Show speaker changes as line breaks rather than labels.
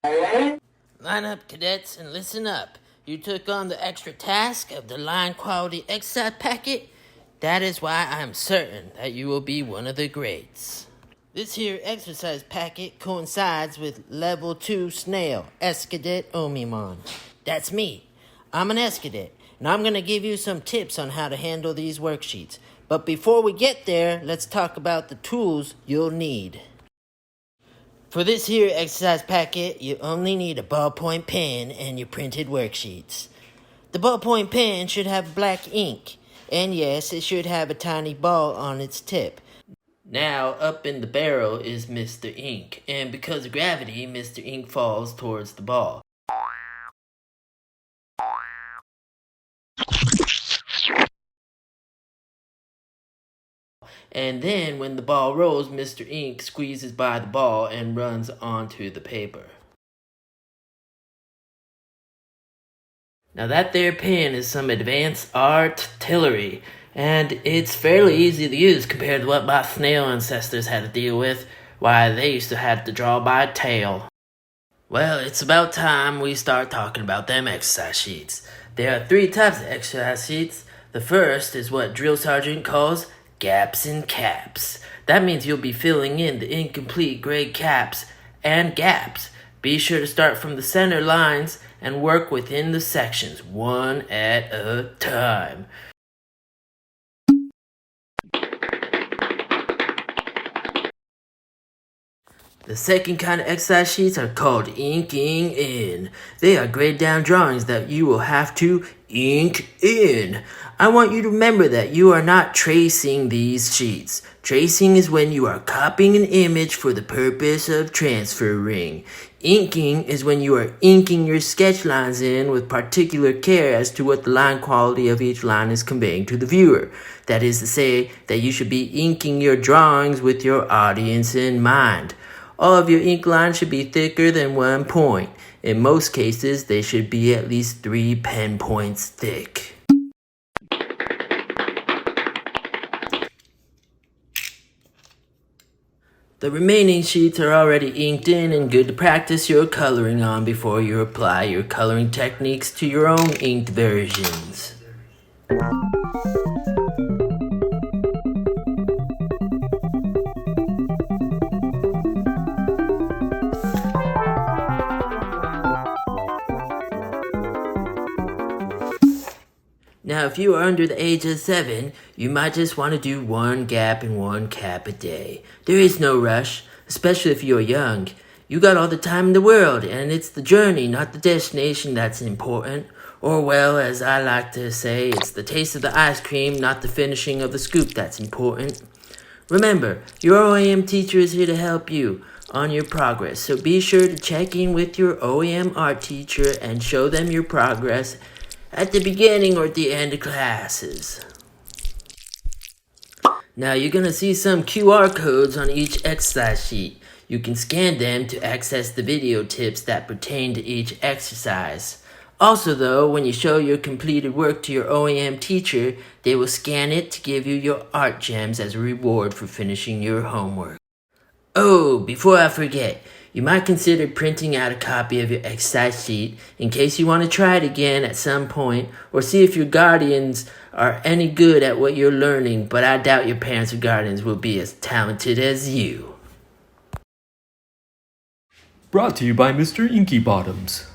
Line up, cadets, and listen up. You took on the extra task of the line quality exercise packet. That is why I'm certain that you will be one of the greats. This here exercise packet coincides with level 2 snail, Escadet Omimon. That's me. I'm an Escadet, and I'm going to give you some tips on how to handle these worksheets. But before we get there, let's talk about the tools you'll need. For this here exercise packet, you only need a ballpoint pen and your printed worksheets. The ballpoint pen should have black ink, and yes, it should have a tiny ball on its tip. Now, up in the barrel is Mr. Ink, and because of gravity, Mr. Ink falls towards the ball. And then, when the ball rolls, Mr. Ink squeezes by the ball and runs onto the paper. Now that there pen is some advanced artillery, and it's fairly easy to use compared to what my snail ancestors had to deal with. Why, they used to have to draw by tail. Well, it's about time we start talking about them exercise sheets. There are 3 types of exercise sheets. The first is what Drill Sergeant calls gaps and caps. That means you'll be filling in the incomplete gray caps and gaps. Be sure to start from the center lines and work within the sections, one at a time. The second kind of exercise sheets are called inking in. They are grayed down drawings that you will have to ink in. I want you to remember that you are not tracing these sheets. Tracing is when you are copying an image for the purpose of transferring. Inking is when you are inking your sketch lines in with particular care as to what the line quality of each line is conveying to the viewer. That is to say that you should be inking your drawings with your audience in mind. All of your ink lines should be thicker than 1 point. In most cases, they should be at least 3 pen points thick. The remaining sheets are already inked in and good to practice your coloring on before you apply your coloring techniques to your own inked versions. Now, if you are under the age of 7, you might just want to do 1 gap and 1 cap a day. There is no rush, especially if you're young. You got all the time in the world, and it's the journey, not the destination, that's important. Or, well, as I like to say, it's the taste of the ice cream, not the finishing of the scoop that's important. Remember, your OEM teacher is here to help you on your progress, so be sure to check in with your OEM art teacher and show them your progress at the beginning or at the end of classes. Now you're going to see some QR codes on each exercise sheet. You can scan them to access the video tips that pertain to each exercise. Also though, when you show your completed work to your OEM teacher, they will scan it to give you your art gems as a reward for finishing your homework. Oh, before I forget, you might consider printing out a copy of your exercise sheet in case you want to try it again at some point or see if your guardians are any good at what you're learning, but I doubt your parents or guardians will be as talented as you.
Brought to you by Mr. Inky Bottoms.